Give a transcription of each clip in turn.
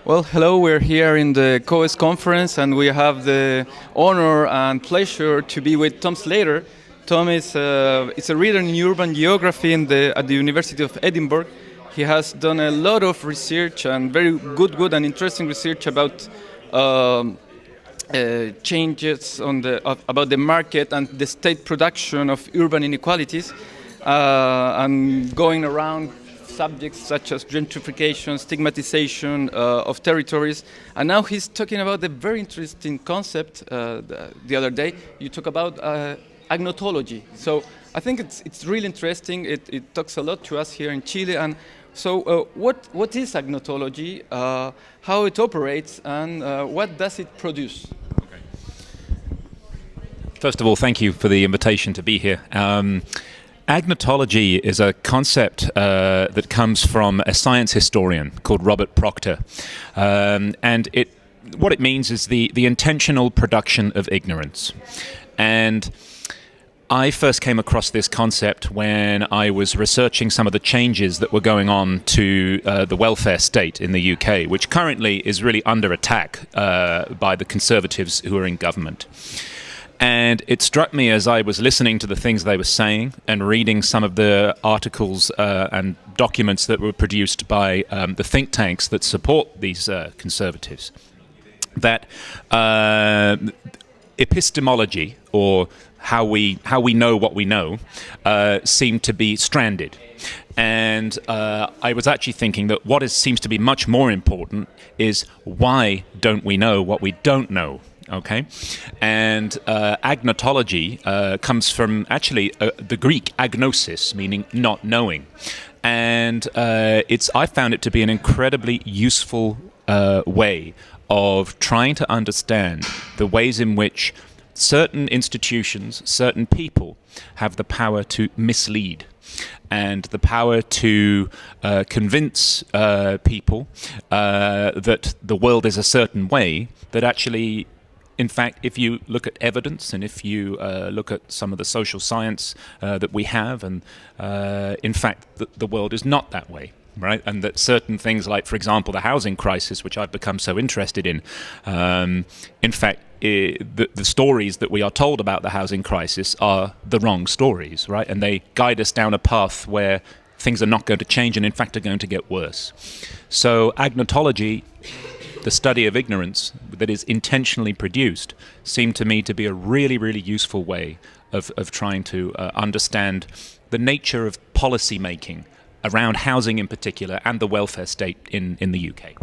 Well, hello, we're here in the COES conference and we have the honor and pleasure to be with Tom Slater. Tom is a reader in urban geography at the University of Edinburgo. He has done a lot of research and very good and interesting research about changes about the market and the state production of urban inequalities and going around subjects such as gentrification, stigmatization of territories. And now he's talking about a very interesting concept. The other day you talk about Agnotology. So I think it's really interesting. It talks a lot to us here in Chile. And so what is Agnotology, how it operates, and what does it produce? Okay. First of all, thank you for the invitation to be here. Agnotology is a concept that comes from a science historian called Robert Proctor. And what it means is the intentional production of ignorance. And I first came across this concept when I was researching some of the changes that were going on to the welfare state in the UK, which currently is really under attack by the Conservatives who are in government. And it struck me as I was listening to the things they were saying and reading some of the articles and documents that were produced by the think tanks that support these Conservatives, that epistemology, or how we know what we know, seemed to be stranded. And I was actually thinking that what seems to be much more important is why don't we know what we don't know? Okay, and agnotology comes from actually the Greek agnosis, meaning not knowing, and I found it to be an incredibly useful way of trying to understand the ways in which certain institutions, certain people have the power to mislead and the power to convince people that the world is a certain way that actually, in fact, if you look at evidence and if you look at some of the social science that we have, and in fact, the world is not that way, right? And that certain things like, for example, the housing crisis, which I've become so interested in fact, the stories that we are told about the housing crisis are the wrong stories, right? And they guide us down a path where things are not going to change and, in fact, are going to get worse. So agnotology, the study of ignorance that is intentionally produced, seemed to me to be a really, really useful way of trying to understand the nature of policy making around housing in particular and the welfare state in the UK.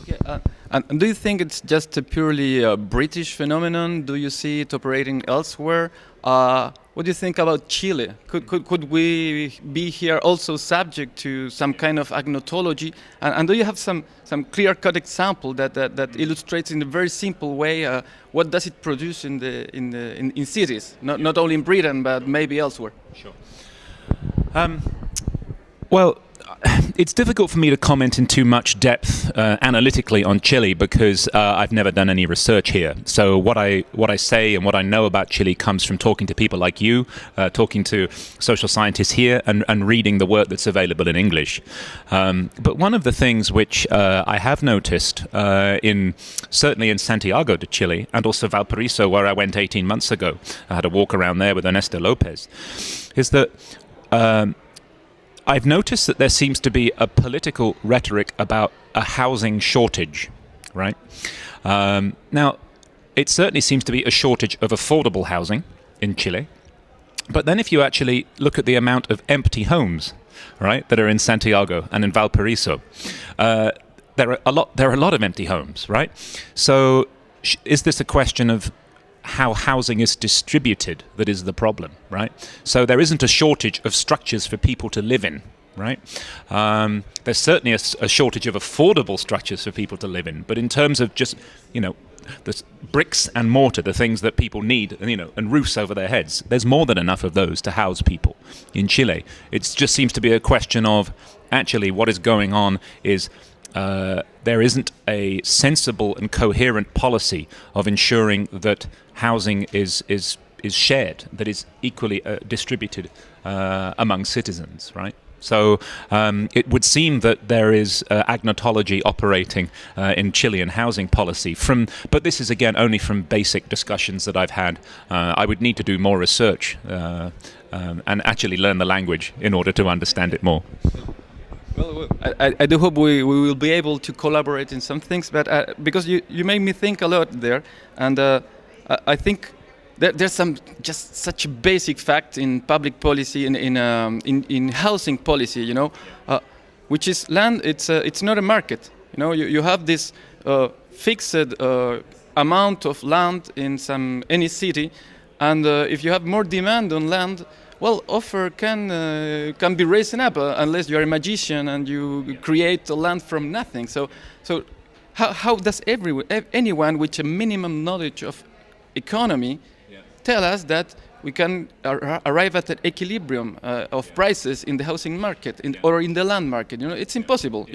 Okay, and do you think it's just a purely British phenomenon? Do you see it operating elsewhere? What do you think about Chile? Could we be here also subject to some kind of agnotology? And do you have some clear-cut example that illustrates in a very simple way what does it produce in cities, not only in Britain but maybe elsewhere? Sure. Well, it's difficult for me to comment in too much depth analytically on Chile because I've never done any research here. So what I say and what I know about Chile comes from talking to people like you, talking to social scientists here, and reading the work that's available in English. But one of the things which I have noticed certainly in Santiago de Chile and also Valparaiso, where I went 18 months ago, I had a walk around there with Ernesto Lopez, is that I've noticed that there seems to be a political rhetoric about a housing shortage, right? Now, it certainly seems to be a shortage of affordable housing in Chile. But then if you actually look at the amount of empty homes, right, that are in Santiago and in Valparaiso, there are a lot of empty homes, right? So is this a question of how housing is distributed that is the problem, right? So there isn't a shortage of structures for people to live in, right? There's certainly a shortage of affordable structures for people to live in, but in terms of just, the bricks and mortar, the things that people need, and roofs over their heads, there's more than enough of those to house people in Chile. It just seems to be a question of actually what is going on is there isn't a sensible and coherent policy of ensuring that housing is shared, that is equally distributed among citizens, right? So it would seem that there is agnotology operating in Chilean housing policy. But this is again only from basic discussions that I've had. I would need to do more research and actually learn the language in order to understand it more. Well, I do hope we will be able to collaborate in some things, but because you made me think a lot there, and I think there's some just such a basic fact in public policy, in housing policy, which is land. It's not a market. You have this fixed amount of land in any city, and if you have more demand on land, well, offer can be raised up unless you are a magician and you create a land from nothing. So how does anyone with a minimum knowledge of economy tell us that we can arrive at an equilibrium of prices in the housing market or in the land market? It's impossible.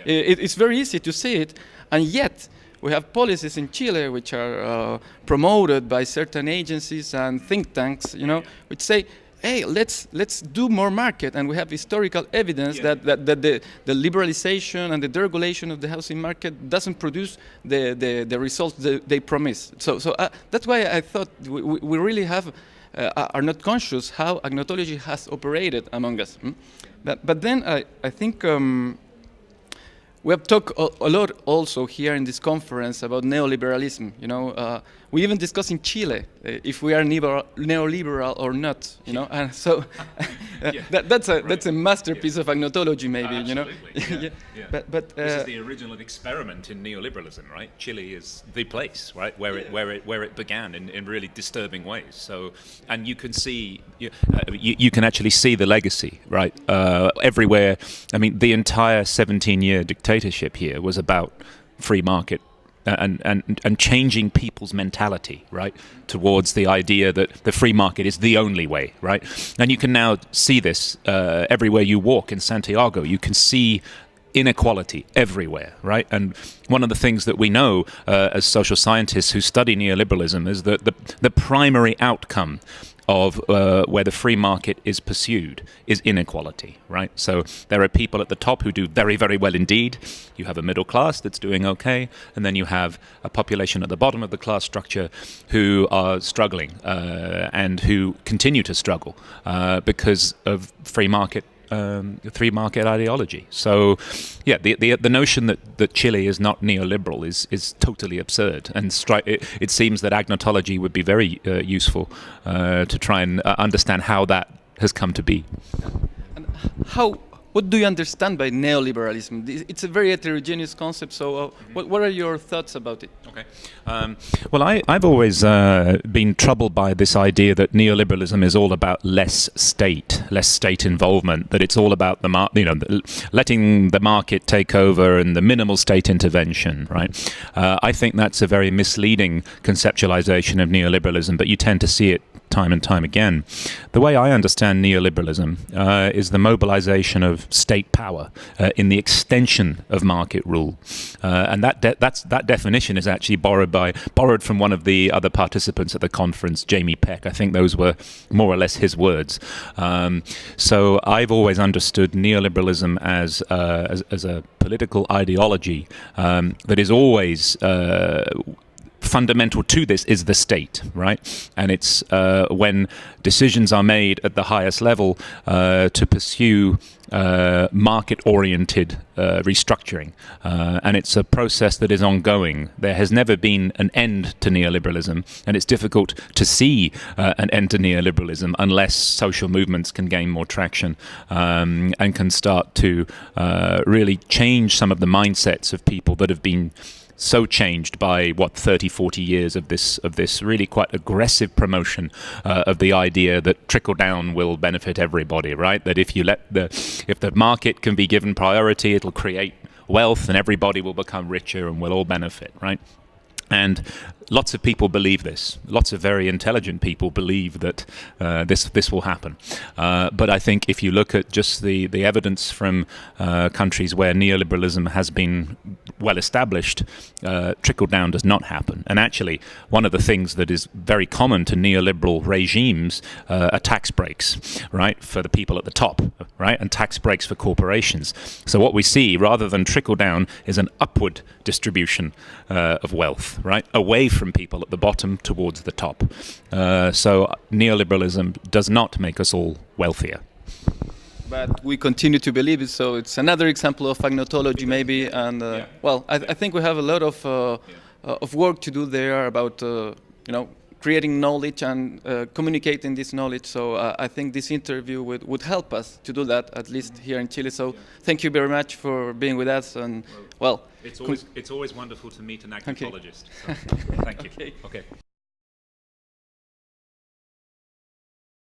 It's very easy to say it, and yet we have policies in Chile which are promoted by certain agencies and think tanks, which say, hey, let's do more market, and we have historical evidence that the liberalization and the deregulation of the housing market doesn't produce the results they promise. So that's why I thought we really are not conscious how agnotology has operated among us. But then I think we have talked a lot also here in this conference about neoliberalism. We even discuss in Chile if we are neoliberal or not. And so that's a masterpiece of agnotology, maybe. Absolutely, yeah. But this is the original experiment in neoliberalism, right? Chile is the place, right, where it began in really disturbing ways. So, and you can see, you can actually see the legacy, right? Everywhere. I mean, the entire 17-year dictatorship here was about free market and changing people's mentality, right, towards the idea that the free market is the only way, right? And you can now see this everywhere you walk in Santiago. You can see inequality everywhere, right? And one of the things that we know as social scientists who study neoliberalism is that the primary outcome of where the free market is pursued is inequality, right? So there are people at the top who do very, very well indeed. You have a middle class that's doing okay, and then you have a population at the bottom of the class structure who are struggling and who continue to struggle because of free market ideology. So, yeah, the notion that Chile is not neoliberal is totally absurd, and it seems that agnotology would be very useful to try and understand how that has come to be. And what do you understand by neoliberalism? It's a very heterogeneous concept, so what are your thoughts about it? Okay. Well, I've always been troubled by this idea that neoliberalism is all about less state involvement, that it's all about letting the market take over and the minimal state intervention, right? I think that's a very misleading conceptualization of neoliberalism, but you tend to see it time and time again. The way I understand neoliberalism is the mobilization of state power in the extension of market rule, and that definition is actually borrowed from one of the other participants at the conference, Jamie Peck. I think those were more or less his words. So I've always understood neoliberalism as a political ideology that is always fundamental to this is the state, right? And it's when decisions are made at the highest level to pursue market-oriented restructuring. And it's a process that is ongoing. There has never been an end to neoliberalism, and it's difficult to see an end to neoliberalism unless social movements can gain more traction and can start to really change some of the mindsets of people that have been so changed by 30, 40 years of this really quite aggressive promotion of the idea that trickle down will benefit everybody, right? That if the market can be given priority, it'll create wealth and everybody will become richer and we'll all benefit, right? And lots of people believe this. Lots of very intelligent people believe that this will happen. But I think if you look at just the evidence from countries where neoliberalism has been well established, trickle down does not happen. And actually, one of the things that is very common to neoliberal regimes are tax breaks, right, for the people at the top, right, and tax breaks for corporations. So what we see, rather than trickle down, is an upward distribution of wealth, right, away from people at the bottom towards the top. So neoliberalism does not make us all wealthier. But we continue to believe it, so it's another example of agnotology maybe, and well, I think we have a lot of work to do there about creating knowledge and communicating this knowledge. So I think this interview would help us to do that, at least here in Chile. So thank you very much for being with us, and well, it's always wonderful to meet an agnotologist. Okay. So, thank you. Okay.